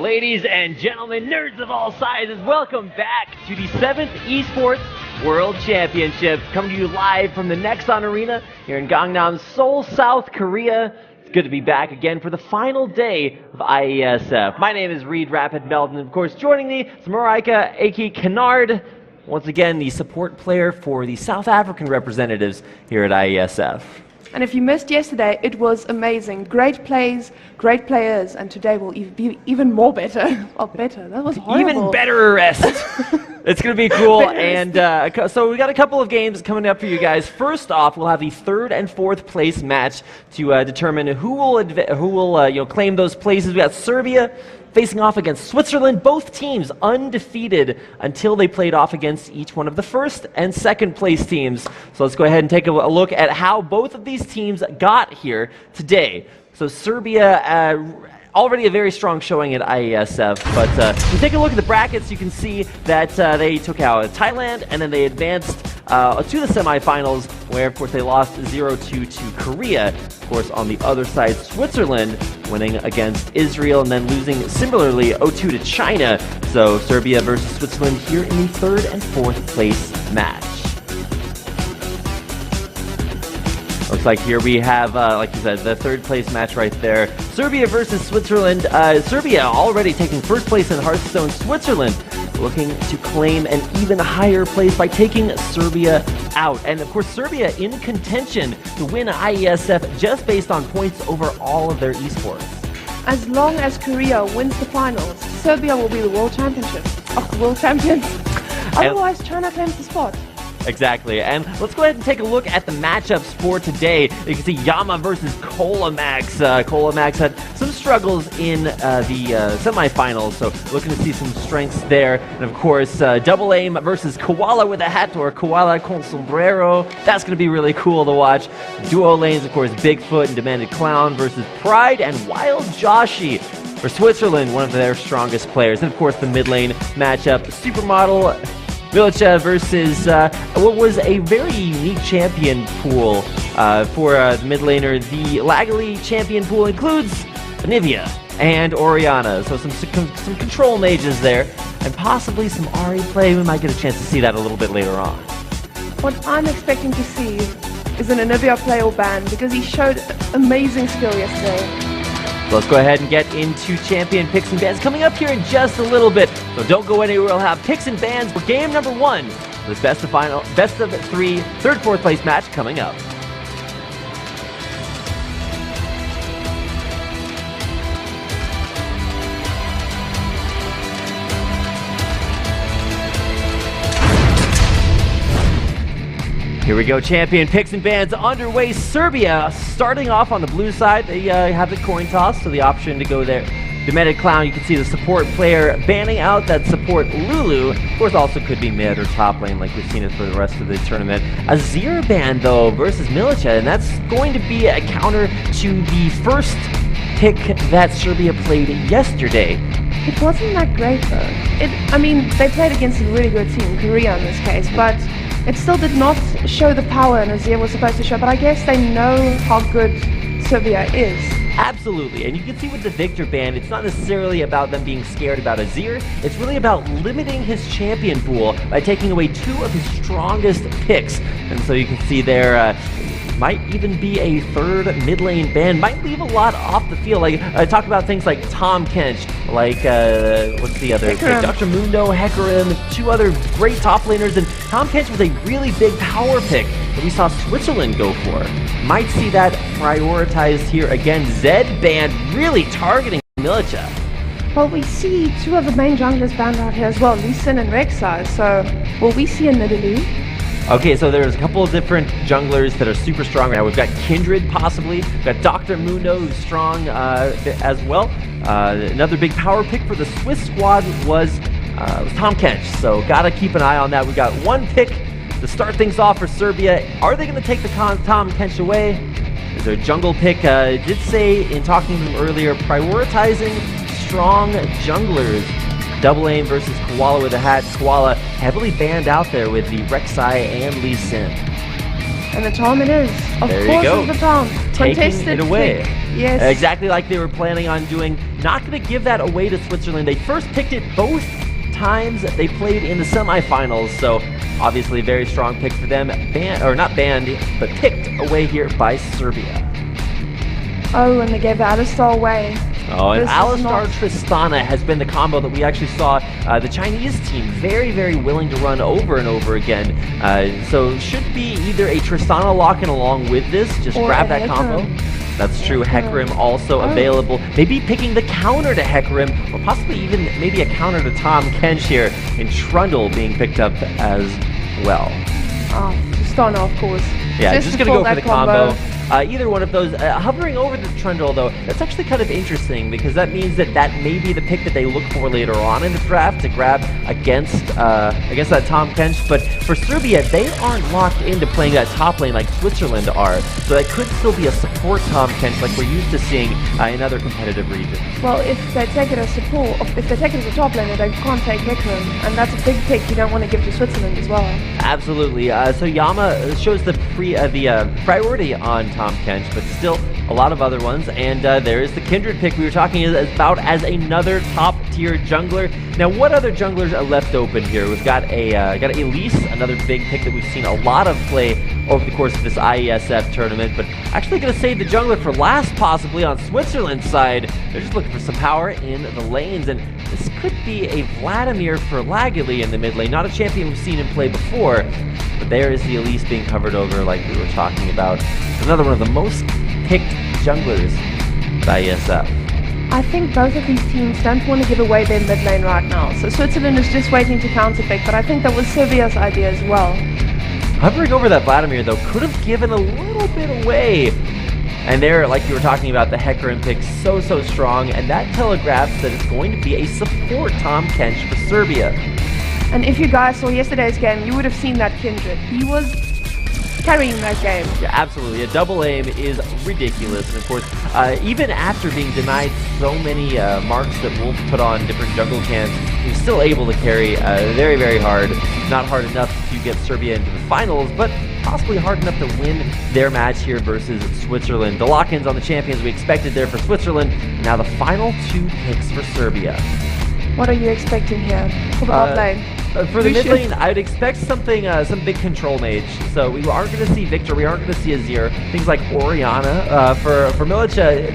Ladies and gentlemen, nerds of all sizes, welcome back to the 7th Esports World Championship, coming to you live from the Nexon Arena here in Gangnam, Seoul, South Korea. It's good to be back again for the final day of IESF. My name is Reed Rapid Melton, and of course joining me is Marika Aki Kennard, once again the support player for the South African representatives here at IESF. And if you missed yesterday, it was amazing. Great plays, great players, and today will be even more better. Oh, better. That was horrible. Even better rest. It's going to be cool. And so we got a couple of games coming up for you guys. First off, we'll have the 3rd and 4th place match to determine who will claim those places. We got Serbia facing off against Switzerland, both teams undefeated until they played off against each one of the 1st and 2nd place teams. So let's go ahead and take a look at how both of these teams got here today. So Serbia, already a very strong showing at IESF, but if you take a look at the brackets, you can see that they took out Thailand, and then they advanced to the semifinals, where of course they lost 0-2 to Korea. Of course, on the other side, Switzerland winning against Israel and then losing similarly 0-2 to China. So Serbia versus Switzerland here in the 3rd and 4th place match. Looks like here we have, like you said, the 3rd place match right there. Serbia versus Switzerland. Serbia already taking 1st place in Hearthstone. Switzerland looking to claim an even higher place by taking Serbia out. And of course, Serbia in contention to win IESF just based on points over all of their esports. As long as Korea wins the finals, Serbia will be the world world champions. Otherwise, China claims the spot. Exactly, and let's go ahead and take a look at the matchups for today. You can see Yama versus Kolamax. Kolamax had some struggles in the semifinals, so looking to see some strengths there. And of course, Double Aim versus Koala with a hat, or Koala con sombrero. That's going to be really cool to watch. Duo lanes, of course, Bigfoot and Demanded Clown versus Pride and Wild Joshi. For Switzerland, one of their strongest players. And of course, the mid lane matchup, Supermodel Milica versus what was a very unique champion pool for the mid laner. The Lagali champion pool includes Anivia and Orianna, so some control mages there, and possibly some Ahri play. We might get a chance to see that a little bit later on. What I'm expecting to see is an Anivia play or ban, because he showed amazing skill yesterday. Let's go ahead and get into champion picks and bans coming up here in just a little bit. So don't go anywhere. We'll have picks and bans for game number 1. This best of 3, 3rd, 4th place match coming up. Here we go, champion picks and bans underway. Serbia starting off on the blue side. They have the coin toss, so the option to go there. Demanded Clown, you can see the support player banning out that support Lulu. Of course, also could be mid or top lane like we've seen it for the rest of the tournament. Azir ban, though, versus Milica, and that's going to be a counter to the first pick that Serbia played yesterday. It wasn't that great, though. I mean, they played against a really good team, Korea in this case, but it still did not show the power Azir was supposed to show, but I guess they know how good Serbia is. Absolutely, and you can see with the Victor ban, it's not necessarily about them being scared about Azir, it's really about limiting his champion pool by taking away 2 of his strongest picks. And so you can see there, might even be a 3rd mid lane ban, might leave a lot off the field. Like, talk about things like Tom Kench, like, what's the other pick? Dr. Mundo, Hecarim, 2 other great top laners, and Tom Kench was a really big power pick that we saw Switzerland go for. Might see that prioritized here again. Zed banned, really targeting Milica. Well, we see 2 of the main junglers banned out here as well, Lee Sin and Rek'Sai, so will we see a Nidalee? Okay, so there's a couple of different junglers that are super strong right now. We've got Kindred, possibly. We've got Dr. Mundo, who's strong as well. Another big power pick for the Swiss squad was Tom Kench, so gotta keep an eye on that. We got 1 pick to start things off for Serbia. Are they going to take the Tom Kench away? Is there a jungle pick? Did say in talking to them earlier, prioritizing strong junglers. Double Aim versus Koala with a hat. Koala heavily banned out there with the Rek'Sai and Lee Sin. And the time it is. Of there course you go. It's the time. Taking Contested it away. Pick. Yes. Exactly like they were planning on doing not going to give that away to Switzerland. They first picked it both times they played in the semifinals, so obviously a very strong pick for them. Not banned, but picked away here by Serbia. Oh, and they gave Alistar away. Oh, and Alistar Tristana has been the combo that we actually saw the Chinese team very, very willing to run over and over again. So should be either a Tristana lock-in along with this, just or grab that combo. That's true. Hecarim also available. Maybe picking the counter to Hecarim, or possibly even maybe a counter to Tahm Kench here, and Trundle being picked up as well. Oh, Tristana, of course. Yeah, just going to go for the combo. combo. Either one of those. Hovering over the Trundle, though, that's actually kind of interesting because that means that may be the pick that they look for later on in the draft to grab against that Tahm Kench. But for Serbia, they aren't locked into playing that top lane like Switzerland are. So that could still be a support Tahm Kench like we're used to seeing in other competitive regions. Well, if they take it as support, if they take it as a top laner, they can't take Hecarim, and that's a big pick you don't want to give to Switzerland as well. Absolutely. So Yama shows the priority on Tahm Kench, but still a lot of other ones. And there is the Kindred pick we were talking about as another top-tier jungler. Now, what other junglers are left open here? We've got Elise, another big pick that we've seen a lot of play over the course of this IESF tournament, but actually going to save the jungler for last, possibly on Switzerland's side. They're just looking for some power in the lanes, and this could be a Vladimir for Laguli in the mid lane. Not a champion we've seen him play before, but there is the Elise being covered over like we were talking about. Another one of the most picked junglers by IESF. I think both of these teams don't want to give away their mid lane right now, so Switzerland is just waiting to counterpick, but I think that was Serbia's idea as well. Hovering over that Vladimir, though, could have given a little bit away. And there, like you were talking about, the Hecarim pick so strong, and that telegraphs that it's going to be a support Tahm Kench for Serbia. And if you guys saw yesterday's game, you would have seen that Kindred. He was carrying that game. Yeah, absolutely. A double aim is ridiculous. And of course, even after being denied so many marks that Wolf put on different jungle camps, he was still able to carry very, very hard. Not hard enough to get Serbia into the finals, but possibly hard enough to win their match here versus Switzerland. The lock-ins on the champions we expected there for Switzerland. Now the final two picks for Serbia. What are you expecting here for the bot lane? For the mid lane, I'd expect something, some big control mage. So we aren't going to see Victor, we aren't going to see Azir. Things like Orianna. For Milica,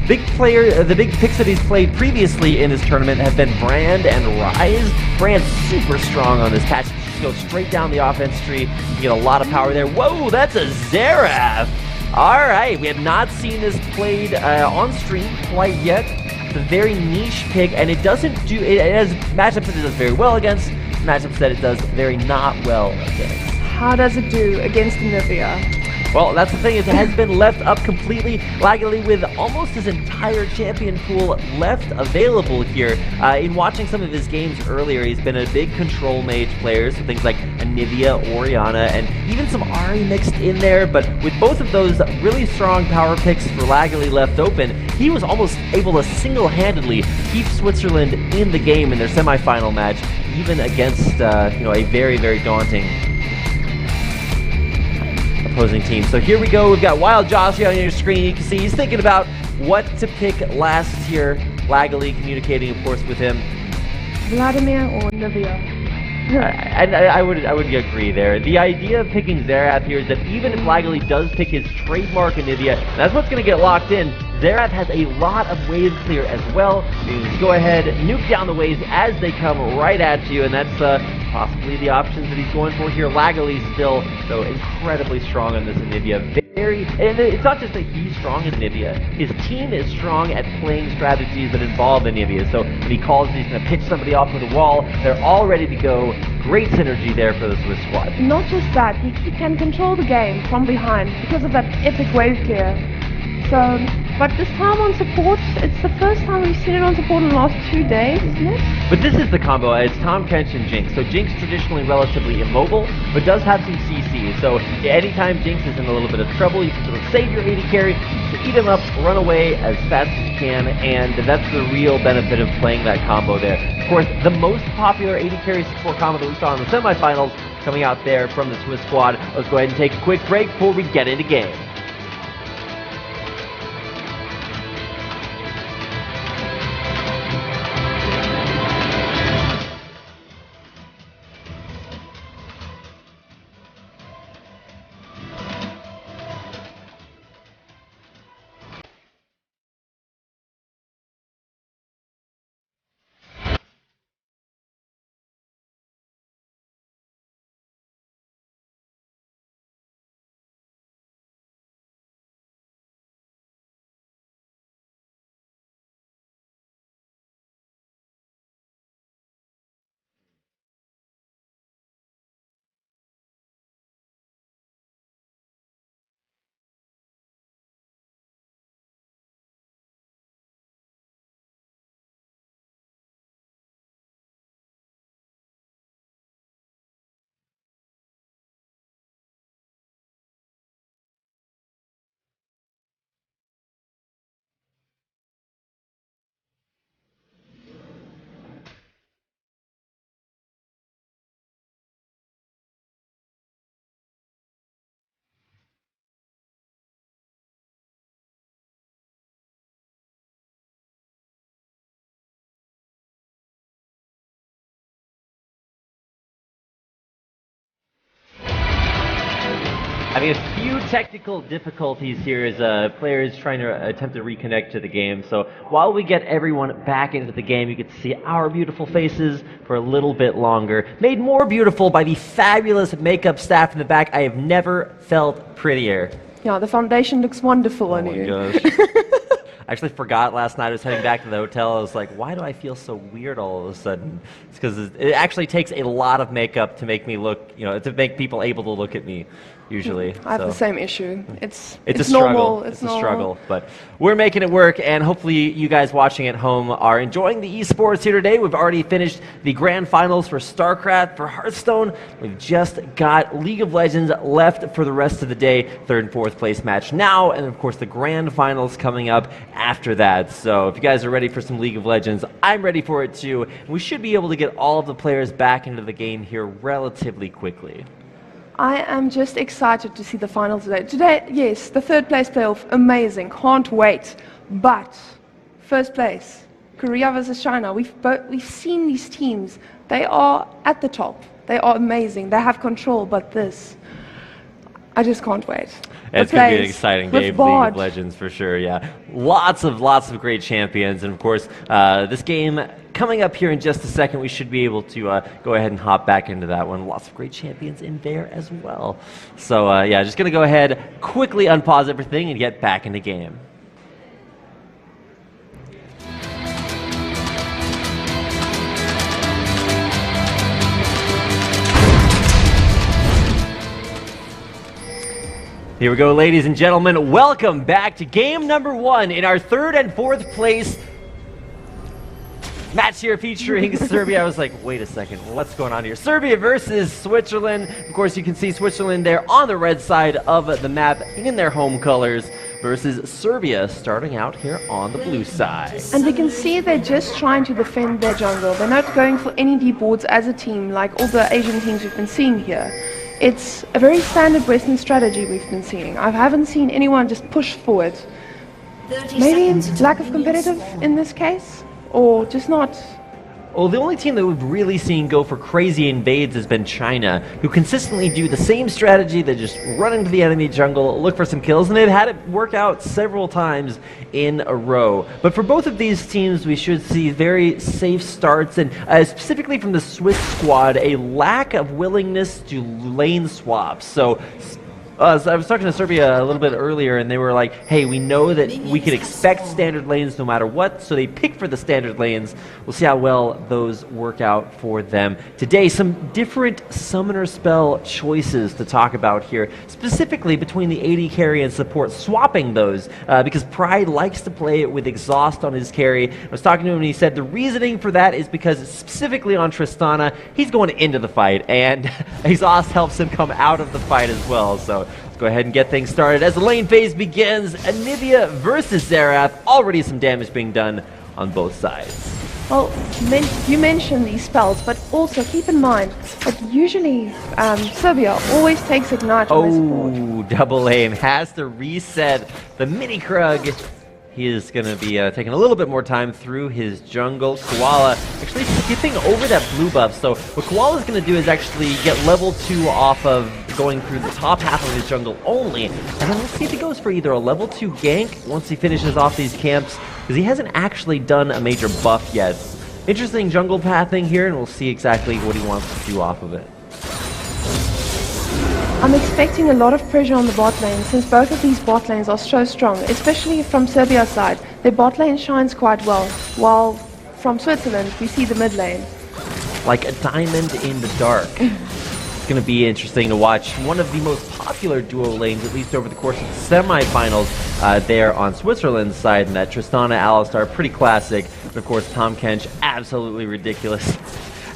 the big picks that he's played previously in this tournament have been Brand and Ryze. Brand's super strong on this patch. Just goes straight down the offense tree. You get a lot of power there. Whoa, that's a Xerath! Alright, we have not seen this played on stream quite yet. It's a very niche pick, and it doesn't do, it has matchups that it does very well against, matchups that it does very not well against. How does it do against Nivea? Well, that's the thing, is it has been left up completely. Laguli with almost his entire champion pool left available here. In watching some of his games earlier, he's been a big control mage player, so things like Anivia, Orianna, and even some Ahri mixed in there. But with both of those really strong power picks for Laguli left open, he was almost able to single-handedly keep Switzerland in the game in their semifinal match, even against a very, very daunting opposing team. So here we go. We've got Wild Josh on your screen. You can see he's thinking about what to pick last here. Laguli communicating, of course, with him. Vladimir or Nivea? I would agree there. The idea of picking Xerath here is that even if Laguli does pick his trademark Anivia, that's what's going to get locked in. Xerath has a lot of wave clear as well. You can go ahead, nuke down the waves as they come right at you, and that's possibly the options that he's going for here. Laguli still, though, incredibly strong on this Anivia. And it's not just that he's strong in Anivia. His team is strong at playing strategies that involve Anivia. So when he calls he's going to pitch somebody off with a wall, they're all ready to go. Great synergy there for the Swiss squad. Not just that, he can control the game from behind because of that epic wave clear. So, but this time on support, it's the first time we've seen it on support in the last 2 days, isn't it? But this is the combo. It's Tahm Kench and Jinx. So Jinx traditionally relatively immobile, but does have some CC. So anytime Jinx is in a little bit of trouble, you can sort of save your AD carry, eat him up, run away as fast as you can, and that's the real benefit of playing that combo there. Of course, the most popular AD carry support combo that we saw in the semifinals coming out there from the Swiss squad. Let's go ahead and take a quick break before we get into game. Having a few technical difficulties here as players trying to attempt to reconnect to the game. So while we get everyone back into the game, you get to see our beautiful faces for a little bit longer. Made more beautiful by the fabulous makeup staff in the back. I have never felt prettier. Yeah, the foundation looks wonderful on you. Oh my gosh. I actually forgot last night. I was heading back to the hotel. I was like, why do I feel so weird all of a sudden? It's because it actually takes a lot of makeup to make me look, to make people able to look at me, usually. I have the same issue. It's a normal. struggle. It's a struggle, but we're making it work, and hopefully you guys watching at home are enjoying the esports here today. We've already finished the grand finals for StarCraft, for Hearthstone. We've just got League of Legends left for the rest of the day, third and fourth place match now, and of course the grand finals coming up after that. So if you guys are ready for some League of Legends, I'm ready for it too. We should be able to get all of the players back into the game here relatively quickly. I am just excited to see the finals today. Today, yes, the third place playoff, amazing, can't wait. But first place, Korea versus China. We've seen these teams. They are at the top. They are amazing. They have control. But this, I just can't wait. It's going to be an exciting day of League of Legends for sure, yeah. Lots of great champions, and of course, this game coming up here in just a second, we should be able to go ahead and hop back into that one. Lots of great champions in there as well. So yeah, just going to go ahead, quickly unpause everything, and get back into game. Here we go, ladies and gentlemen. Welcome back to game number 1 in our third and fourth place match here featuring Serbia. I was like, wait a second, what's going on here? Serbia versus Switzerland. Of course, you can see Switzerland there on the red side of the map in their home colors versus Serbia starting out here on the blue side. And we can see they're just trying to defend their jungle. They're not going for any deep wards as a team like all the Asian teams we've been seeing here. It's a very standard Western strategy we've been seeing. I haven't seen anyone just push forward. Maybe lack of competitive in this case, or just not. Well, the only team that we've really seen go for crazy invades has been China, who consistently do the same strategy. They just run into the enemy jungle, look for some kills, and they've had it work out several times in a row. But for both of these teams, we should see very safe starts, and specifically from the Swiss squad, a lack of willingness to lane swap. So I was talking to Serbia a little bit earlier, and they were like, hey, we know that we can expect standard lanes no matter what, so they pick for the standard lanes. We'll see how well those work out for them. Today, some different summoner spell choices to talk about here, specifically between the AD carry and support, swapping those, because Pride likes to play it with exhaust on his carry. I was talking to him, and he said the reasoning for that is because specifically on Tristana, he's going into the fight, and exhaust helps him come out of the fight as well. So let's go ahead and get things started as the lane phase begins. Anivia versus Xerath. Already some damage being done on both sides. Well, you mentioned these spells, but also keep in mind that usually Serbia always takes Ignite on their support. Oh, double aim. Has to reset the mini Krug. He is going to be taking a little bit more time through his jungle. Koala actually skipping over that blue buff. So what Koala is going to do is actually get level 2 off of going through the top half of his jungle only. And then let's see if he goes for either a level 2 gank once he finishes off these camps, because he hasn't actually done a major buff yet. Interesting jungle pathing here, and we'll see exactly what he wants to do off of it. I'm expecting a lot of pressure on the bot lane since both of these bot lanes are so strong, especially from Serbia's side. Their bot lane shines quite well, while from Switzerland we see the mid lane. Like a diamond in the dark. It's going to be interesting to watch one of the most popular duo lanes, at least over the course of the semifinals, there on Switzerland's side, and that Tristana Alistar, pretty classic. And of course, Tom Kench, absolutely ridiculous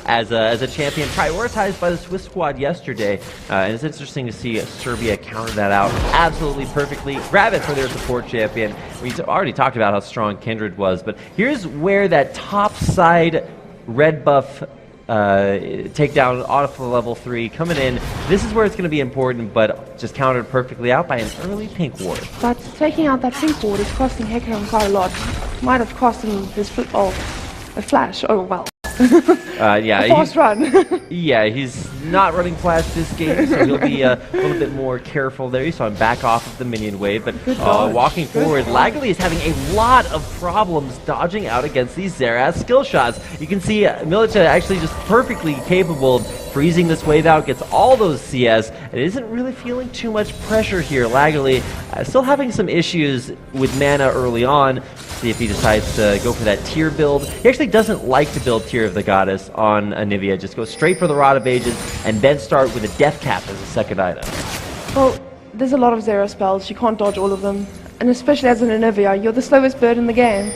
as a champion prioritized by the Swiss squad yesterday. And it's interesting to see Serbia counter that out absolutely perfectly, grab it for their support champion. We already talked about how strong Kindred was, but here's where that top side red buff takedown off of level 3 coming in. This is where it's going to be important, but just countered perfectly out by an early pink ward. But taking out that pink ward is costing Hecarim quite a lot. Might have cost him his a flash. Oh well. Yeah, a fast run. Yeah, he's not running flash this game, so he'll be a little bit more careful there. You saw him back off of the minion wave, but walking forward, Lagley is having a lot of problems dodging out against these Xerath skill shots. You can see Milica actually just perfectly capable of freezing this wave out, gets all those CS, and isn't really feeling too much pressure here. Lagley still having some issues with mana early on. See if he decides to go for that tier build. He actually doesn't like to build Tier of the Goddess on Anivia. Just go straight for the Rod of Ages and then start with a Death Cap as a second item. Well, there's a lot of Xerath spells. You can't dodge all of them. And especially as an Anivia, you're the slowest bird in the game.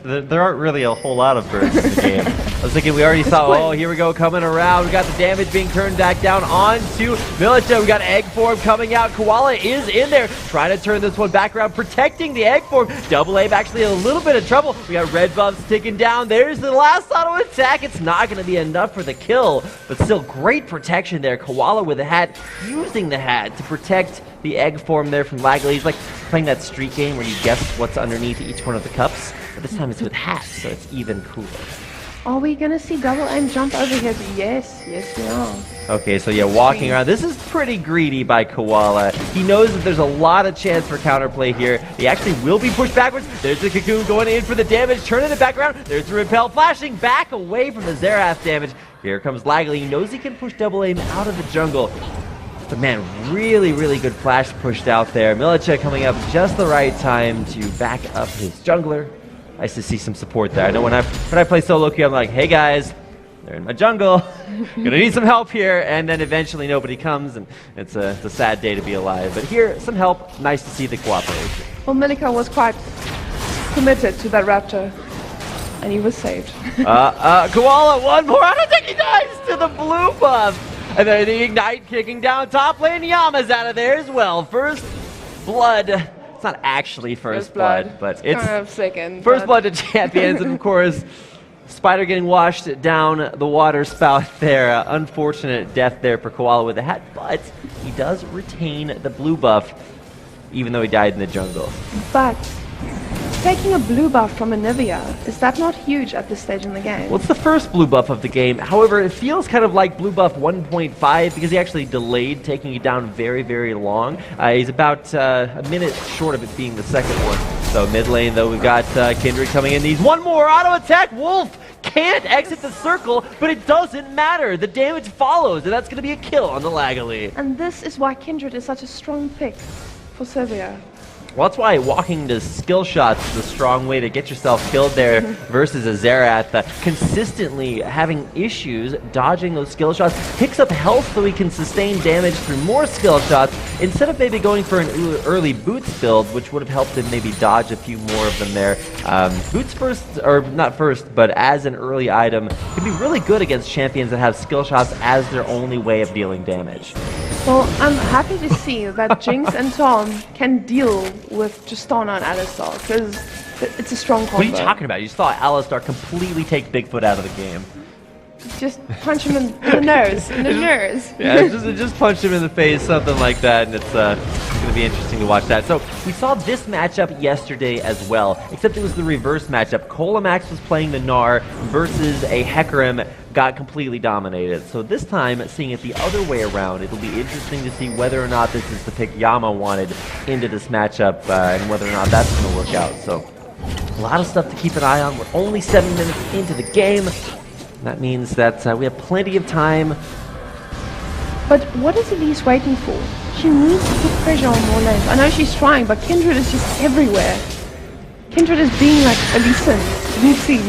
There aren't really a whole lot of birds in the game. I was thinking we already saw, oh, here we go, coming around. We got the damage being turned back down onto Milica. We got Egg Form coming out. Koala is in there, trying to turn this one back around, protecting the Egg Form. Double Aim actually a little bit of trouble. We got red buffs ticking down. There's the last auto attack. It's not going to be enough for the kill, but still great protection there. Koala with the hat, using the hat to protect the Egg Form there from Lagley. He's like playing that street game where you guess what's underneath each one of the cups, but this time it's with hats, so it's even cooler. Are we gonna see Double Aim jump over here? Yes, yes we are. Okay, so yeah, walking around. This is pretty greedy by Koala. He knows that there's a lot of chance for counterplay here. He actually will be pushed backwards. There's the Cocoon going in for the damage, turning it back around. There's the Repel, flashing back away from the Xerath damage. Here comes Lagley. He knows he can push Double Aim out of the jungle. But man, really, really good flash pushed out there. Milica coming up just the right time to back up his jungler. Nice to see some support there. I know when I play solo queue, I'm like, hey guys, they're in my jungle. Gonna need some help here. And then eventually nobody comes, and it's a sad day to be alive. But here, some help. Nice to see the cooperation. Well, Milica was quite committed to that Raptor, and he was saved. Koala, one more. I don't think he dies to the blue buff. And then the Ignite kicking down top lane. Yama's out of there as well. First blood. It's not actually first blood, but it's kind of second. First blood to champions. And of course, Spider getting washed down the water spout there. Unfortunate death there for Koala with the hat, but he does retain the blue buff, even though he died in the jungle. But taking a blue buff from Anivia, is that not huge at this stage in the game? Well, it's the first blue buff of the game. However, it feels kind of like blue buff 1.5 because he actually delayed taking it down very, very long. He's about a minute short of it being the second one. So mid lane, though, we've got Kindred coming in. Needs one more auto attack. Wolf can't exit the circle, but it doesn't matter. The damage follows, and that's going to be a kill on the Lagley. And this is why Kindred is such a strong pick for Serbia. Well, that's why walking to skill shots is a strong way to get yourself killed there versus a Xerath. Consistently having issues dodging those skill shots. Picks up health so he can sustain damage through more skill shots instead of maybe going for an early boots build, which would have helped him maybe dodge a few more of them there. Boots first, or not first, but as an early item, can be really good against champions that have skill shots as their only way of dealing damage. Well, I'm happy to see that Jinx and Tom can deal with Justana and Alistar, because it's a strong combo. What are you talking about? You saw Alistar completely take Bigfoot out of the game. Just punch him in the nose, Yeah, just punch him in the face, something like that, and it's going to be interesting to watch that. So we saw this matchup yesterday as well, except it was the reverse matchup. Colamax was playing the Gnar versus a Hecarim, got completely dominated. So this time, seeing it the other way around, it'll be interesting to see whether or not this is the pick Yama wanted into this matchup, and whether or not that's going to work out. So a lot of stuff to keep an eye on. We're only 7 minutes into the game. That means that we have plenty of time. But what is Elise waiting for? She needs to put pressure on more lanes. I know she's trying, but Kindred is just everywhere. Kindred is being like Elise. We've seen.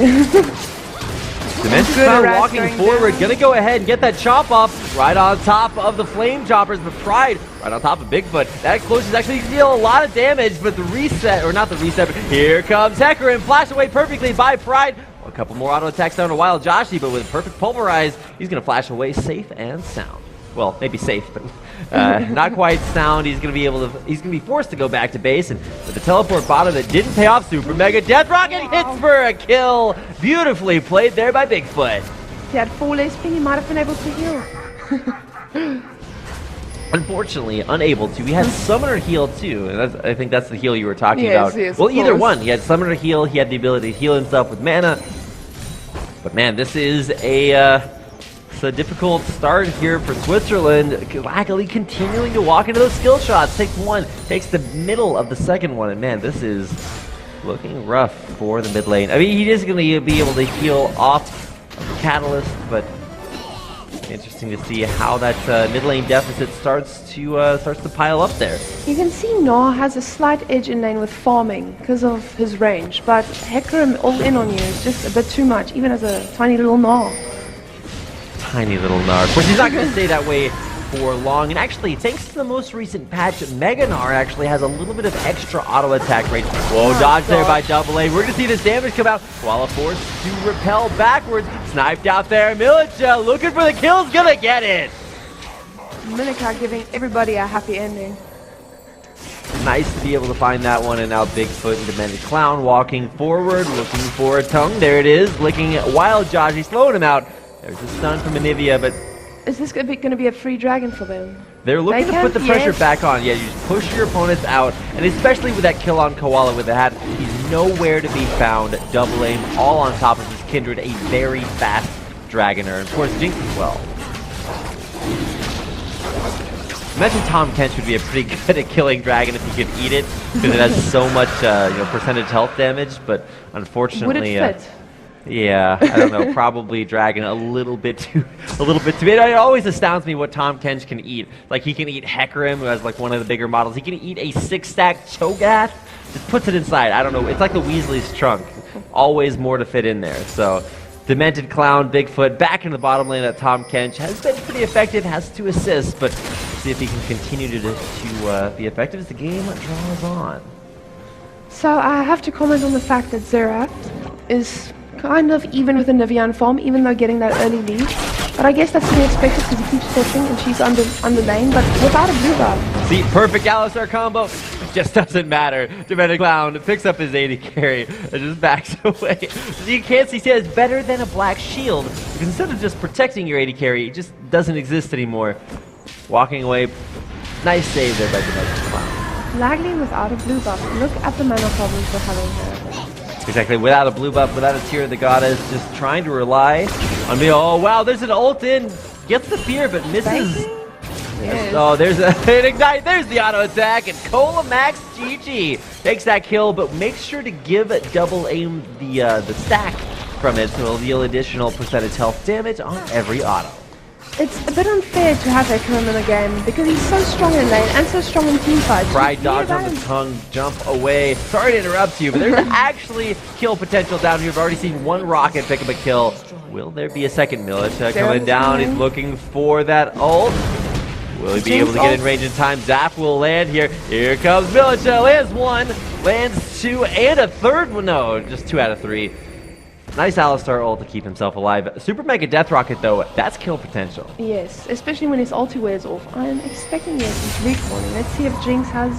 Dimension Cloud walking forward, gonna go ahead and get that chop off right on top of the Flame Choppers, but Pride right on top of Bigfoot. That explosion is actually deal a lot of damage, but the reset, or not the reset, but here comes Hecarim, flash away perfectly by Pride. A couple more auto attacks down to Wild Joshi, but with a perfect pulverize, he's gonna flash away safe and sound. Well, maybe safe, but not quite sound. He's gonna be forced to go back to base, and with the teleport bottom that didn't pay off, Super Mega Death Rocket hits for a kill. Beautifully played there by Bigfoot. If he had 4 less ping, he might have been able to heal. Unfortunately, unable to. He had Summoner heal too, and I think that's the heal you were talking about. Yes, well, either one. He had Summoner heal. He had the ability to heal himself with mana. But man, this is a It's a difficult start here for Switzerland. Luckily continuing to walk into those skill shots. Takes one, takes the middle of the second one, and man, this is looking rough for the mid lane. I mean, he is going to be able to heal off of Catalyst, but interesting to see how that mid lane deficit starts to pile up there. You can see Gnar has a slight edge in lane with farming because of his range, but Hecarim all in on you is just a bit too much, even as a tiny little Gnar. Tiny little Gnar. Of course, he's not going to stay that way for long, and actually, thanks to the most recent patch, Mega Gnar actually has a little bit of extra auto attack range. Whoa, dodge there by Double A. We're going to see this damage come out. Koala forced to repel backwards. Sniped out there. Milica looking for the kill, is going to get it. Milica giving everybody a happy ending. Nice to be able to find that one, and now Bigfoot and Demented Clown walking forward, looking for a tongue. There it is, licking at Wild Josh. He's slowing him out. There's a stun from Anivia, but is this going to be a free dragon for them? They're looking to put the pressure back on. Yeah, you just push your opponents out, and especially with that kill on Koala with the hat, he's nowhere to be found. Double aim, all on top of his Kindred, a very fast Dragoner, and of course Jinx as well. Imagine Tom Kench would be a pretty good at killing Dragon if he could eat it, because it has so much percentage health damage, but unfortunately... Would it fit? Yeah, I don't know. Probably Dragon a little bit too. It always astounds me what Tom Kench can eat. Like he can eat Hecarim, who has like one of the bigger models. He can eat a 6-stack Cho'Gath. Just puts it inside. I don't know. It's like the Weasley's trunk. Always more to fit in there. So, Demented Clown, Bigfoot, back in the bottom lane at Tom Kench has been pretty effective. Has 2 assists, but let's see if he can continue to be effective as the game draws on. So I have to comment on the fact that Zera is kind of even with the Nivea farm, even though getting that early lead. But I guess that's to be expected because he keeps pushing and she's under lane, but without a blue buff. See, perfect Alistar combo. It just doesn't matter. Demented Clown picks up his AD carry and just backs away. So you can't see it's better than a black shield, because instead of just protecting your AD carry, it just doesn't exist anymore. Walking away. Nice save there by Demented Clown. Lagling without a blue buff. Look at the mana problems we're having here. Exactly, without a blue buff, without a Tear of the Goddess, just trying to rely on me. Oh, wow, there's an ult in. Gets the fear, but misses. Yes. Oh, there's an ignite. There's the auto attack, and Cola Max GG takes that kill, but makes sure to give Double Aim the stack from it, so it'll deal additional percentage health damage on every auto. It's a bit unfair to have Hecarim in the game because he's so strong in lane and so strong in teamfights. Pride dodge on the tongue, jump away. Sorry to interrupt you, but there's actually kill potential down here. We've already seen one rocket pick up a kill. Will there be a second Milica coming down? He's looking for that ult. Will he be able to get in range in time? Zap will land here. Here comes Milica. Lands 1, lands 2, and a third one. No, just 2 out of 3. Nice Alistar ult to keep himself alive. Super Mega Death Rocket, though, that's kill potential. Yes, especially when his ulti wears off. I'm expecting he's recalling. Let's see if Jinx has...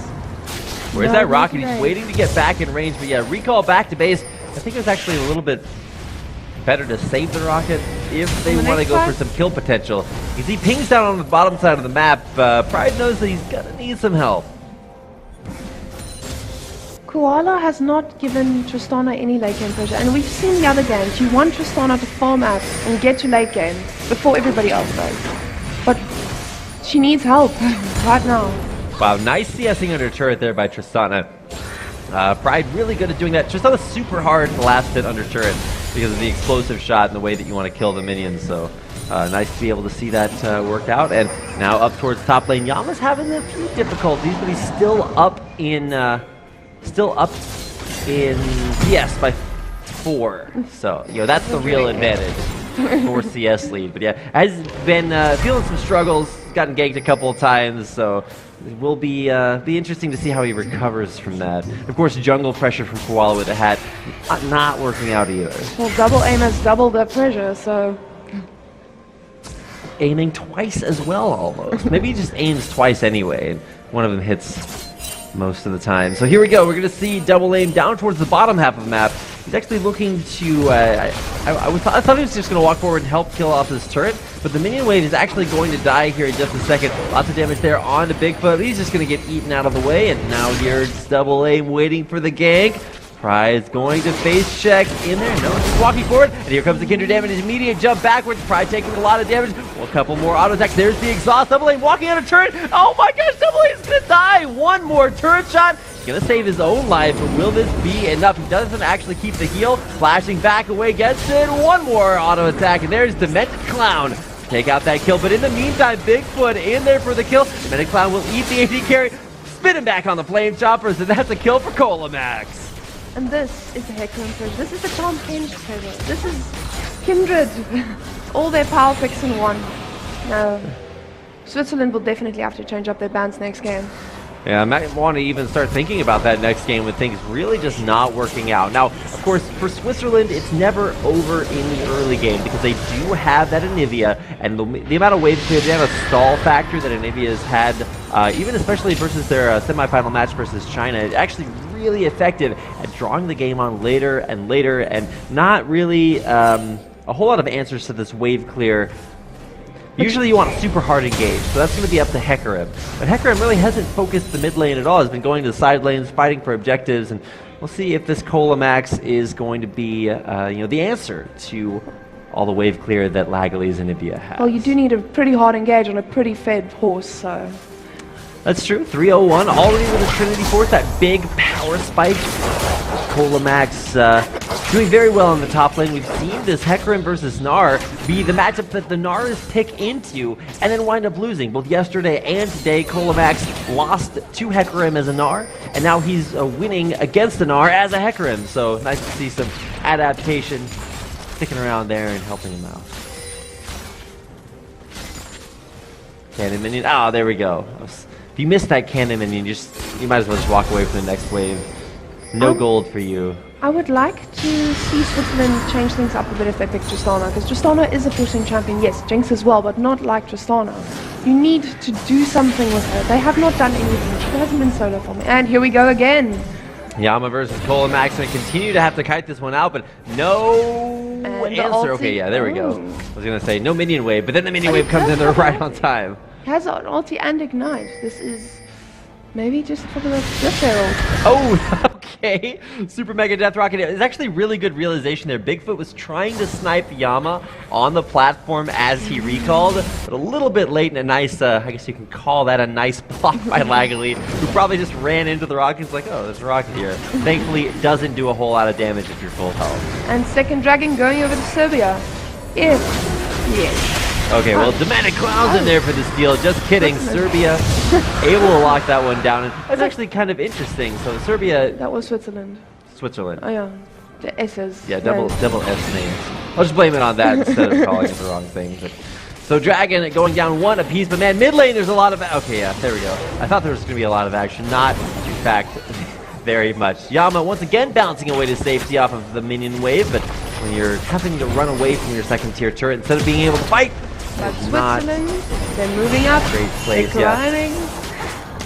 Where's that rocket? He's waiting to get back in range, but yeah, recall back to base. I think it was actually a little bit better to save the rocket if they want to go for some kill potential. Because he pings down on the bottom side of the map. Pride knows that he's going to need some help. Koala has not given Tristana any late game pressure, and we've seen the other games. You want Tristana to farm up and get to late game before everybody else does. But she needs help right now. Wow, nice CSing under turret there by Tristana. Pride really good at doing that. Tristana's super hard to last hit under turret because of the explosive shot and the way that you want to kill the minions. So nice to be able to see that work out. And now up towards top lane, Yama's having a few difficulties, but he's still up in CS by 4. So, that's the real advantage for CS lead. But yeah, has been feeling some struggles, gotten ganked a couple of times, so it will be interesting to see how he recovers from that. Of course, jungle pressure from Koala with a hat, not working out either. Well, Double Aim has doubled the pressure, so... Aiming twice as well, almost. Maybe he just aims twice anyway, and one of them hits most of the time. So here we go. We're going to see Double Aim down towards the bottom half of the map. He's actually looking to... I thought he was just going to walk forward and help kill off this turret, but the minion wave is actually going to die here in just a second. Lots of damage there on to Bigfoot. He's just going to get eaten out of the way, and now here's Double Aim waiting for the gank. Pride's going to face check in there. No, just walking forward. And here comes the Kindred damage. Immediate jump backwards. Pride taking a lot of damage. Well, a couple more auto attacks. There's the exhaust. Double Aim walking out of turret. Oh my gosh, Double Aim's going to die. One more turret shot. Gonna save his own life, but will this be enough? He doesn't actually keep the heal. Flashing back away, gets it. One more auto attack, and there's Demented Clown. Take out that kill, but in the meantime, Bigfoot in there for the kill. Demented Clown will eat the AD carry. Spin him back on the Flame Choppers, and that's a kill for Colamax. And this is the Hecarim Surge. This is the Charm Change Trigger. This is Kindred. All their power picks in one. No. Switzerland will definitely have to change up their bans next game. Yeah, I might want to even start thinking about that next game with things really just not working out. Now, of course, for Switzerland, it's never over in the early game because they do have that Anivia, and the amount of wave clear, they have a stall factor that Anivia has had, even especially versus their semifinal match versus China. It's actually really effective at drawing the game on later and later, and not really a whole lot of answers to this wave clear. Usually you want super hard engage, so that's going to be up to Hecarim. But Hecarim really hasn't focused the mid lane at all. He's been going to the side lanes, fighting for objectives, and we'll see if this Colamax is going to be, the answer to all the wave clear that Lagali's Anivia has. Well, you do need a pretty hard engage on a pretty fed horse, so... That's true. 301 already with a Trinity Force, that big power spike. Colamax doing very well in the top lane. We've seen this Hecarim versus Gnar be the matchup that the Gnars pick into and then wind up losing. Both yesterday and today, Colamax lost to Hecarim as a Gnar, and now he's winning against the Gnar as a Hecarim. So nice to see some adaptation sticking around there and helping him out. Cannon minion. Oh, there we go. If you missed that cannon minion, you might as well just walk away from the next wave. No gold for you. I would like to see Switzerland change things up a bit if they pick Tristana, because Tristana is a pushing champion. Yes, Jinx as well, but not like Tristana. You need to do something with her. They have not done anything. She hasn't been solo for me. And here we go again. Yama versus Colamax going to continue to have to kite this one out, but no answer. Okay, yeah, there we go. I was going to say no minion wave, but then the minion wave comes in there right on time. Has an ulti and ignite. This is maybe just for the Death Arrow. Oh, okay. Super Mega Death Rocket. It's actually really good realization there. Bigfoot was trying to snipe Yama on the platform as he recalled, but a little bit late and a nice, I guess you can call that a nice block by Lagali, who probably just ran into the rocket. He's like, oh, there's a rocket here. Thankfully, it doesn't do a whole lot of damage if you're full health. And second dragon going over to Serbia. Yes. Okay, well, Demented Clown's in there for the steal. Just kidding. Serbia able to lock that one down. And that's actually kind of interesting. So Serbia... That was Switzerland. Switzerland. Oh, yeah. The S's. Yeah, double S names. I'll just blame it on that instead of calling it the wrong thing. But, so Dragon going down one apiece. But man, mid lane, there's a lot of... Okay, yeah, there we go. I thought there was going to be a lot of action. Not, in fact, very much. Yama once again bouncing away to safety off of the minion wave. But when you're having to run away from your second tier turret instead of being able to fight... That's Switzerland. They're moving up. Great place, they're climbing.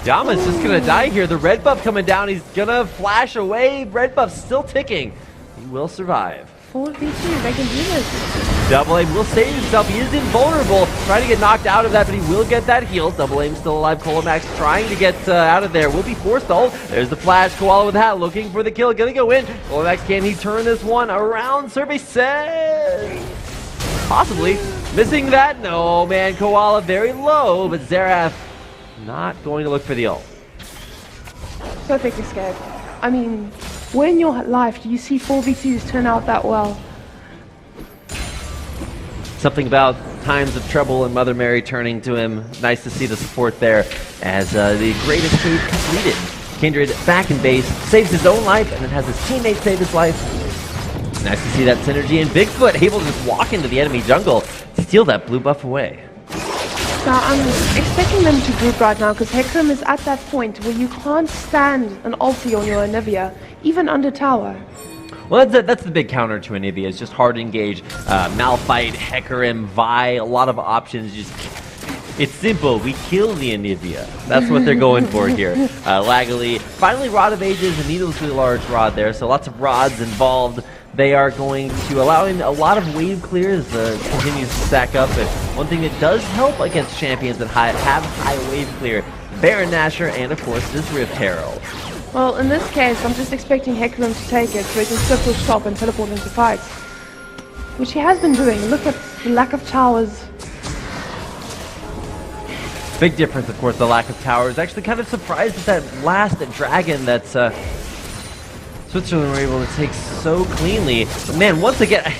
Yama's just gonna die here. The red buff coming down. He's gonna flash away. Red buff still ticking. He will survive. 4v2. They can do this. Double Aim will save himself. He is invulnerable. Trying to get knocked out of that, but he will get that heal. Double Aim still alive. Colamax trying to get out of there. Will be forced to hold. There's the flash. Koala with hat looking for the kill. Gonna go in. Colamax, can he turn this one around? Survey says possibly. Missing that? No, man. Koala very low, but Xerath not going to look for the ult. Perfect escape. I mean, when in your life do you see 4v2s turn out that well? Something about times of trouble and Mother Mary turning to him. Nice to see the support there as the great escape completed. Kindred back in base, saves his own life, and then has his teammate save his life. Nice to see that synergy, and Bigfoot able to just walk into the enemy jungle, steal that blue buff away. Now, I'm expecting them to group right now, because Hecarim is at that point where you can't stand an ulti on your Anivia, even under tower. Well, that's the big counter to Anivia, is just hard to engage. Malphite, Hecarim, Vi, a lot of options. It's simple, we kill the Anivia. That's what they're going for here. Lagali, finally Rod of Ages, a needlessly large rod there, so lots of rods involved. They are going to allow in a lot of wave clears, continues to stack up. And one thing that does help against champions that have high wave clear, Baron Nashor, and of course this Rift Herald. Well, in this case, I'm just expecting Hecarim to take it so he can slip or stop and teleport into fights. Which he has been doing. Look at the lack of towers. Big difference, of course, the lack of towers. Actually kind of surprised at that last dragon that Switzerland were able to take so cleanly. But man, once again,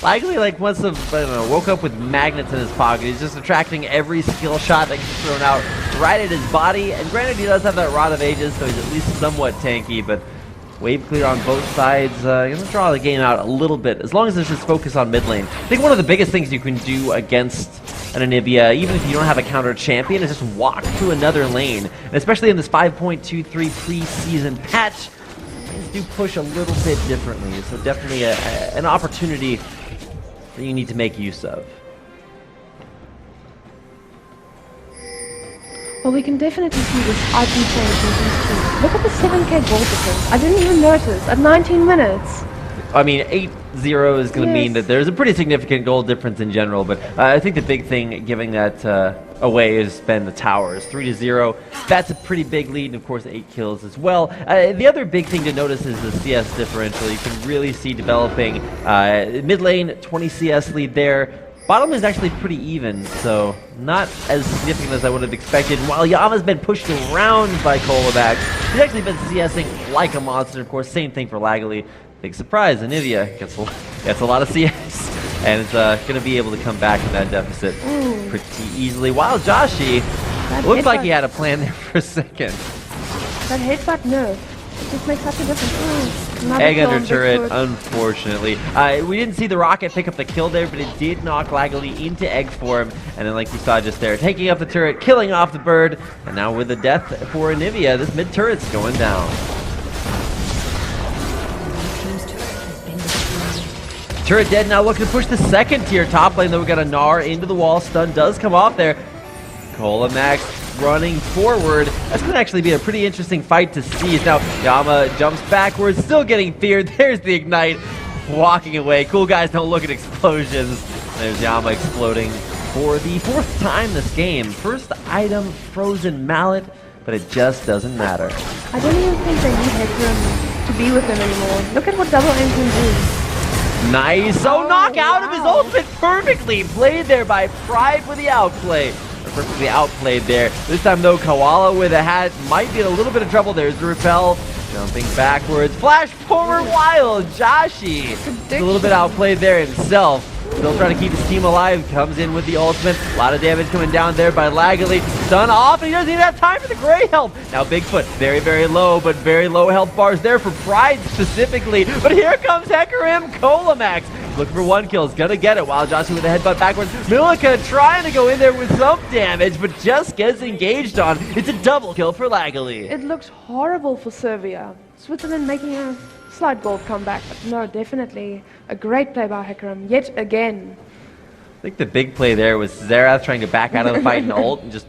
Likely must have, I don't know, woke up with magnets in his pocket. He's just attracting every skill shot that gets thrown out right at his body. And granted, he does have that Rod of Ages, so he's at least somewhat tanky, but wave clear on both sides. Gonna draw the game out a little bit, as long as there's just focus on mid lane. I think one of the biggest things you can do against an Anivia, even if you don't have a counter champion, is just walk to another lane. And especially in this 5.23 preseason patch, things do push a little bit differently. So definitely an opportunity that you need to make use of. Well, we can definitely see this IP change in these two. Look at the 7k goal difference. I didn't even notice at 19 minutes. I mean, 8-0 is going to mean that there's a pretty significant goal difference in general, but I think the big thing giving that away has been the towers. 3-0, that's a pretty big lead, and of course 8 kills as well. The other big thing to notice is the CS differential. You can really see developing. Mid lane, 20 CS lead there. Bottom is actually pretty even, so not as significant as I would have expected. While Yama's been pushed around by Kolovac, he's actually been CSing like a monster. Of course, same thing for Lagally. Big surprise, Anivia gets a lot of CS, and it's going to be able to come back from that deficit pretty easily. While Joshi looked like he had a plan there for a second. That headbutt nerf, it just makes such a difference. Egg under turret, unfortunately. We didn't see the rocket pick up the kill there, but it did knock Lagally into egg form, and then like you saw just there, taking up the turret, killing off the bird, and now with the death for Anivia, this mid turret's going down. Turret dead, now looking to push the second tier top lane, though we got a Gnar into the wall. Stun does come off there. Max running forward. That's going to actually be a pretty interesting fight to see. Now Yama jumps backwards, still getting feared. There's the ignite, walking away. Cool guys don't look at explosions. There's Yama exploding for the 4th time this game. First item, frozen mallet, but it just doesn't matter. I don't even think they need Hecarim to be with them anymore. Look at what double aim can do. Nice! Oh, knock out of his ultimate perfectly played there by Pride with the outplay. Perfectly outplayed there. This time though, Koala with a hat might be in a little bit of trouble. There's the repel, jumping backwards, flash forward wild. Joshi a little bit outplayed there himself. Still trying to keep his team alive. Comes in with the ultimate. A lot of damage coming down there by Lagally. Stun off, and he doesn't even have time for the gray health. Now Bigfoot, very, very low, but very low health bars there for Pride specifically. But here comes Hecarim Kolamax. Looking for 1 kill, is gonna get it. While Joshi with a headbutt backwards. Milica trying to go in there with some damage, but just gets engaged on. It's a double kill for Lagally. It looked horrible for Serbia. Switzerland making a slight gold comeback, but no, definitely a great play by Hecarim, yet again. I think the big play there was Xerath trying to back out of the fight and ult and just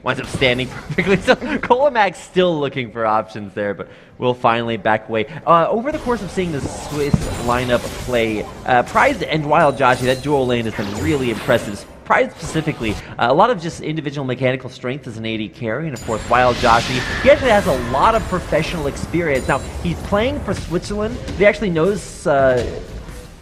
winds up standing perfectly. So Kolamax still looking for options there, but will finally back away. Over the course of seeing the Swiss lineup play, Pride and Wild Joshi, that dual lane has been really impressive. Pride specifically, a lot of just individual mechanical strength as an AD carry, and of course Wild Joshi, he actually has a lot of professional experience. Now, he's playing for Switzerland. He actually knows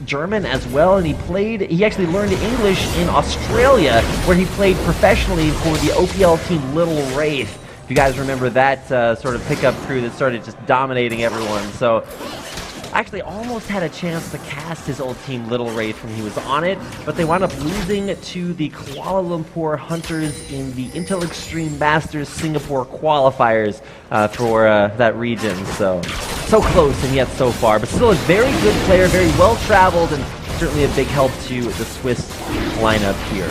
German as well, and he actually learned English in Australia, where he played professionally for the OPL team Little Wraith. If you guys remember that sort of pickup crew that started just dominating everyone. So actually almost had a chance to cast his old team Little Wraith when he was on it, but they wound up losing to the Kuala Lumpur Hunters in the Intel Extreme Masters Singapore qualifiers for that region. So close and yet so far, but still a very good player, very well traveled, and certainly a big help to the Swiss lineup here.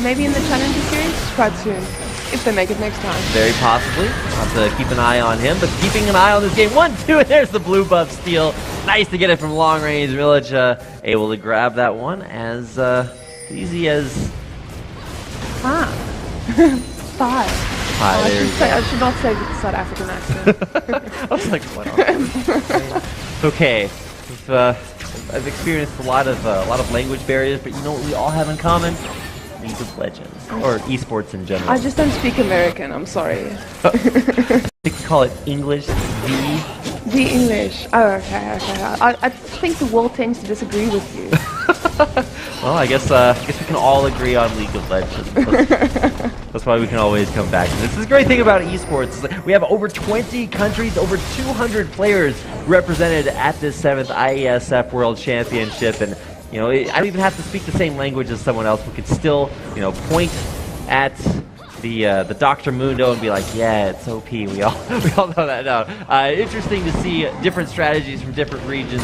Maybe in the Challenger Series quite soon, if they make it next time. Very possibly. I'll have to keep an eye on him, but keeping an eye on this game. 1-2, and there's the blue buff steal. Nice to get it from long range. Milic able to grab that one as easy as... 5. I should not say with the South African accent. I was like, what? Okay. I've experienced a lot of language barriers, but you know what we all have in common? League of Legends, or esports in general. I just don't speak American, I'm sorry. I think we call it English The English. Oh, okay. I think the world tends to disagree with you. Well, I guess we can all agree on League of Legends. That's why we can always come back. And this is the great thing about esports. Is that we have over 20 countries, over 200 players represented at this 7th IESF World Championship, and you know, I don't even have to speak the same language as someone else. We could still, you know, point at the Dr. Mundo and be like, yeah, it's OP. We all know that now. Interesting to see different strategies from different regions.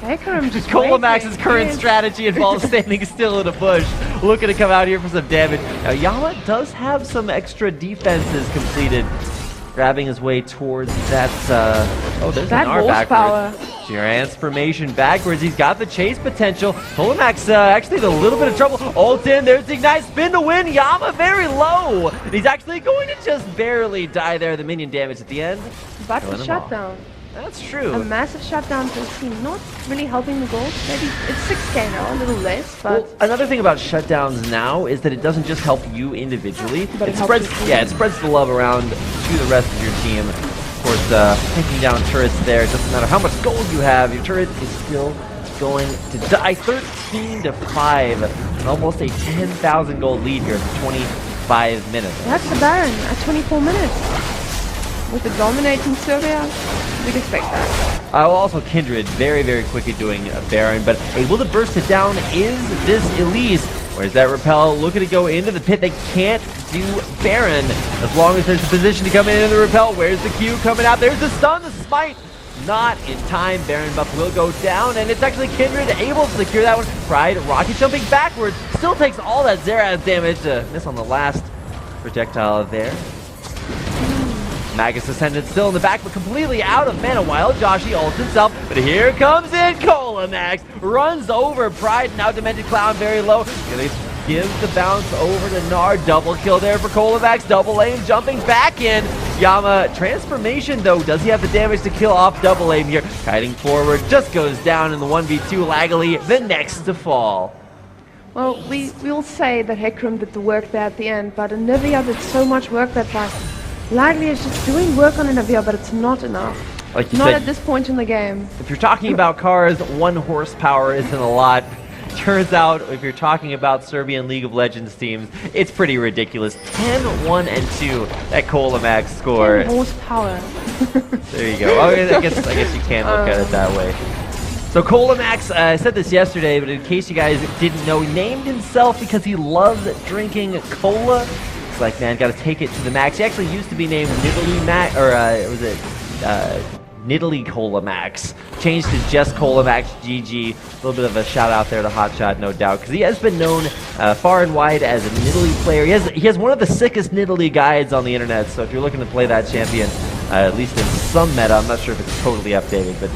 Colomax's current strategy involves standing still in a bush, looking to come out here for some damage. Now, Yama does have some extra defenses completed, grabbing his way towards that. Oh, there's an R backwards. Transformation backwards. He's got the chase potential. Colomax actually in a little bit of trouble. Ult in. There's the ignite spin to win. Yama very low. And he's actually going to just barely die there. The minion damage at the end. But the shutdown. That's true. A massive shutdown for his team. Not really helping the gold. Maybe it's 6k now, a little less. But well, another thing about shutdowns now is that it doesn't just help you individually. But it spreads the love around to the rest of your team. Of course, taking down turrets there, it doesn't matter how much gold you have, your turret is still going to die. 13-5, almost a 10,000 gold lead here for 25 minutes. That's the Baron at 24 minutes. With the dominating Serbia, we'd expect that. Also, Kindred very, very quickly doing a Baron, but able to burst it down is this Elise. Where's that Repel? Looking to go into the pit. They can't do Baron as long as there's a position to come in the Repel. Where's the Q coming out? There's the stun, the smite. Not in time. Baron buff will go down, and it's actually Kindred able to secure that one. Pride rocket jumping backwards. Still takes all that Xerath damage to miss on the last projectile there. Magus Ascendant still in the back, but completely out of mana while Joshi ults himself. But here comes in Colomax. Runs over Pride. Now Demented Clown very low. Gives the bounce over to Nard. Double kill there for Colomax. Double aim jumping back in. Yama transformation though. Does he have the damage to kill off double aim here? Kiting forward. Just goes down in the 1v2. Laggily the next to fall. Well, we'll say that Hecarim did the work there at the end, but Anivia did so much work that fight. Laggly is just doing work on Anivia, but it's not enough. Like you not said, at this point in the game. If you're talking about cars, 1 horsepower isn't a lot. Turns out, if you're talking about Serbian League of Legends teams, it's pretty ridiculous. 10-1 and 2 that Colomax score. 10 horsepower. There you go. Oh, I guess you can look at it that way. So Colomax, I said this yesterday, but in case you guys didn't know, he named himself because he loves drinking cola. It's like, man, gotta take it to the max. He actually used to be named Nidalee Max, or was it Nidalee Colomax? Changed to just Colomax GG. A little bit of a shout out there to Hotshot, no doubt, because he has been known far and wide as a Nidalee player. He has one of the sickest Nidalee guides on the internet. So if you're looking to play that champion, at least in some meta, I'm not sure if it's totally updated, but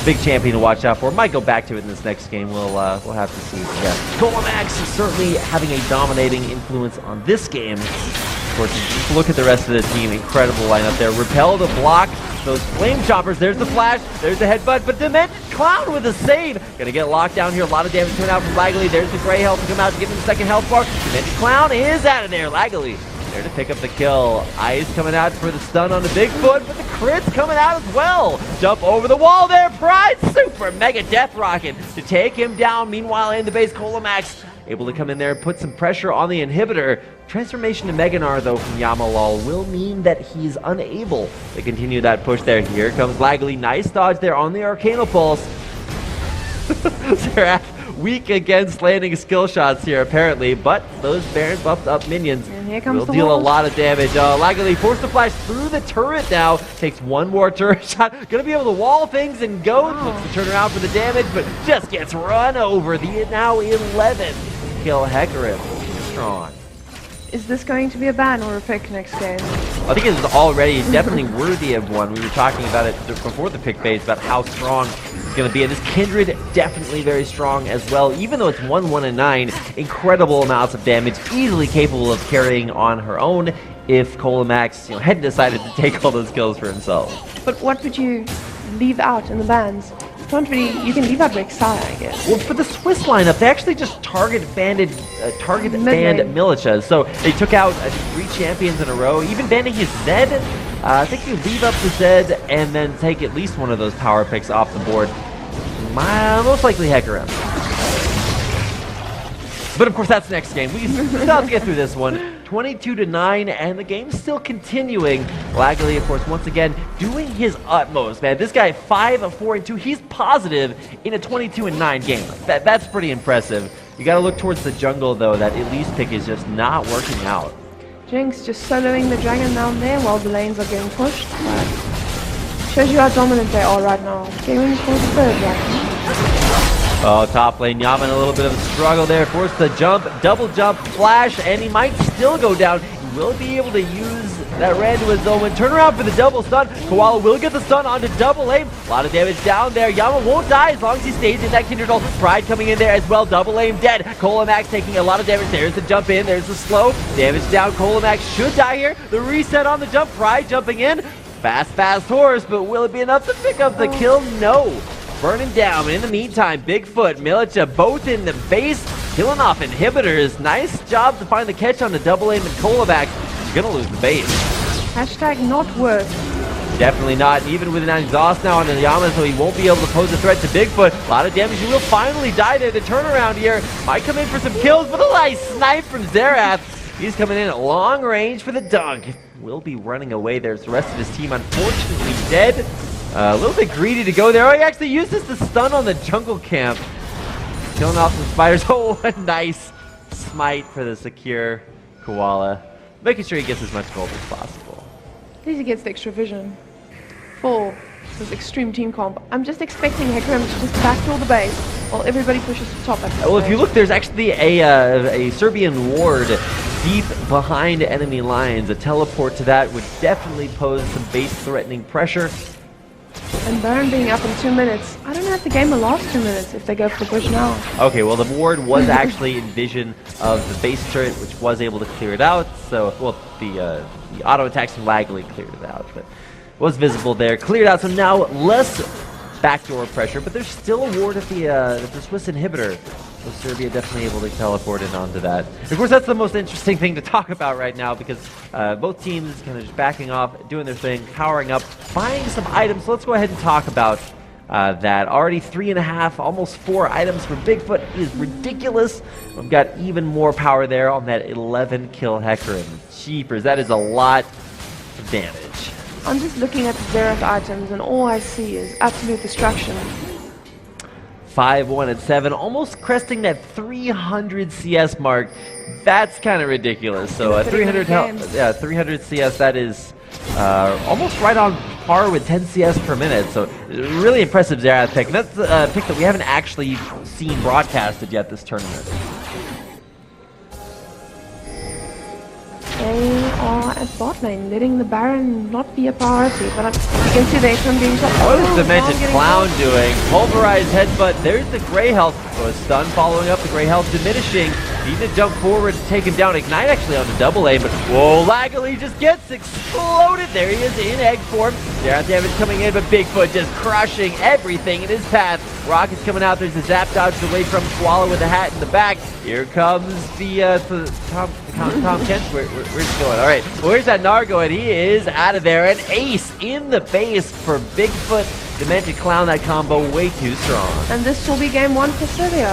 big champion to watch out for. Might go back to it in this next game. We'll have to see. Yeah, Colomax is certainly having a dominating influence on this game. Of course, just look at the rest of the team. Incredible lineup there. Repel to block those flame choppers. There's the flash. There's the headbutt. But Demented Clown with a save. Gonna get locked down here. A lot of damage coming out from Laggly. There's the gray health to come out to give him the second health bar. Demented Clown is out of there. Laggly there to pick up the kill. Ice coming out for the stun on the Bigfoot, but the crit's coming out as well. Jump over the wall there. Pride super mega death rocket to take him down. Meanwhile, in the base, Colomax able to come in there and put some pressure on the inhibitor. Transformation to Meganar though from Yamalal will mean that he's unable to continue that push there. Here comes Laggly. Nice dodge there on the Arcanal Pulse. Xerath weak against landing skill shots here apparently, but those Baron buffed up minions will deal a lot of damage. Laggly forced to flash through the turret now, takes one more turret shot, gonna be able to wall things and go. Looks to turn around for the damage, but just gets run over. The now 11 kill Hecarim. Strong. Is this going to be a ban or a pick next game? I think it's already definitely worthy of one. We were talking about it before the pick phase about how strong it's going to be. And this Kindred definitely very strong as well. Even though it's 1-1 and 9, incredible amounts of damage, easily capable of carrying on her own if Colomax hadn't decided to take all those kills for himself. But what would you leave out in the bans? You can leave out Rek'Sai, I guess. Well, for the Swiss lineup, they actually just banned militias. So they took out 3 champions in a row, even banning his Zed. I think you leave up the Zed and then take at least one of those power picks off the board. Most likely Hecarim. But of course, that's next game. We still have to get through this one. 22-9, and the game's still continuing. Lagley, of course, once again, doing his utmost, man. This guy, 5-4-2, he's positive in a 22-9 game. That's pretty impressive. You gotta look towards the jungle, though. That Elise pick is just not working out. Jinx just soloing the dragon down there while the lanes are getting pushed. But shows you how dominant they are right now. Gaming for the third dragon. Oh, top lane, Yaman a little bit of a struggle there, forced the jump, double jump, flash, and he might still go down. He will be able to use that red to his own. Turn around for the double stun. Koala will get the stun onto double aim. A lot of damage down there. Yaman won't die as long as he stays in that Kindred ult. Pride coming in there as well. Double aim dead. Colamax taking a lot of damage. There's the jump in. There's the slow. Damage down. Colamax should die here. The reset on the jump. Pride jumping in. Fast horse, but will it be enough to pick up the kill? No. Burning down. In the meantime, Bigfoot, Militia, both in the base, killing off inhibitors. Nice job to find the catch on the double aim and Colavac. He's gonna lose the base. Hashtag not worth. Definitely not. Even with an exhaust now on the Yaman, so he won't be able to pose a threat to Bigfoot. A lot of damage. He will finally die there. The turnaround here might come in for some kills, but a nice snipe from Xerath. He's coming in at long range for the dunk. Will be running away. There's the rest of his team unfortunately dead. A little bit greedy to go there. Oh, he actually used this to stun on the jungle camp. Killing off some spiders. Oh, a nice smite for the secure Koala. Making sure he gets as much gold as possible. At least he gets the extra vision. For this extreme team comp. I'm just expecting Hecarim to just backdoor the base while everybody pushes to top. Well, if you look, there's actually a Serbian ward deep behind enemy lines. A teleport to that would definitely pose some base-threatening pressure. And Baron being up in 2 minutes. I don't know if the game will last 2 minutes if they go for the push now. Okay, well, the ward was actually in vision of the base turret, which was able to clear it out. So, well, the auto attacks from Lagley cleared it out, but was visible there. Cleared out, so now less backdoor pressure, but there's still a ward at the Swiss inhibitor. So Serbia definitely able to teleport in onto that. Of course, that's the most interesting thing to talk about right now because both teams kind of just backing off, doing their thing, powering up, buying some items. So let's go ahead and talk about that. Already 3.5, almost 4 items for Bigfoot is ridiculous. We've got even more power there on that 11 kill Hecarim. Jeepers, that is a lot of damage. I'm just looking at the Xerath items and all I see is absolute destruction. 5-1 and 7, almost cresting that 300 CS mark. That's kind of ridiculous. So 300 CS, that is almost right on par with 10 CS per minute. So really impressive Xerath pick. And that's a pick that we haven't actually seen broadcasted yet this tournament. They are at bot lane, letting the Baron not be a priority, but you can see the Hecarim being shot. What is the Demented Clown doing? Pulverized headbutt, there's the Grey Health. So a stun following up, the Grey Health diminishing. Need to jump forward to take him down. Ignite actually on the double aim, but whoa, Lagley just gets exploded. There he is in egg form. Xerath damage coming in, but Bigfoot just crushing everything in his path. Rocket's coming out, there's a zap dodge away from Koala with the hat in the back. Here comes the Tom Kent. Where's he going? All right, well, where's that Gnar going? He is out of there. An ace in the base for Bigfoot. Demented Clown, that combo way too strong. And this will be game 1 for Serbia.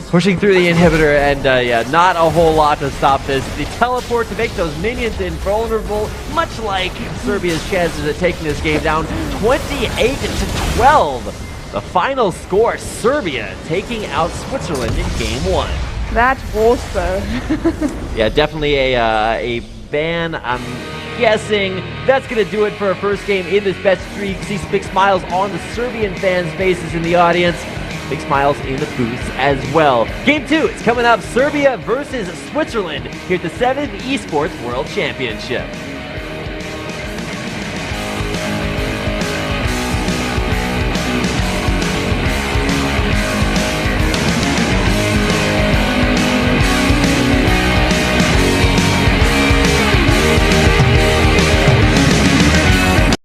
Pushing through the inhibitor, and yeah, not a whole lot to stop this. The teleport to make those minions invulnerable, much like Serbia's chances at taking this game down, 28-12. The final score, Serbia taking out Switzerland in game 1. That was though. Yeah, definitely a ban. I'm guessing that's going to do it for our first game in this best streak. See some big smiles on the Serbian fans' faces in the audience. Big smiles in the booths as well. Game 2, it's coming up. Serbia versus Switzerland here at the 7th Esports World Championship.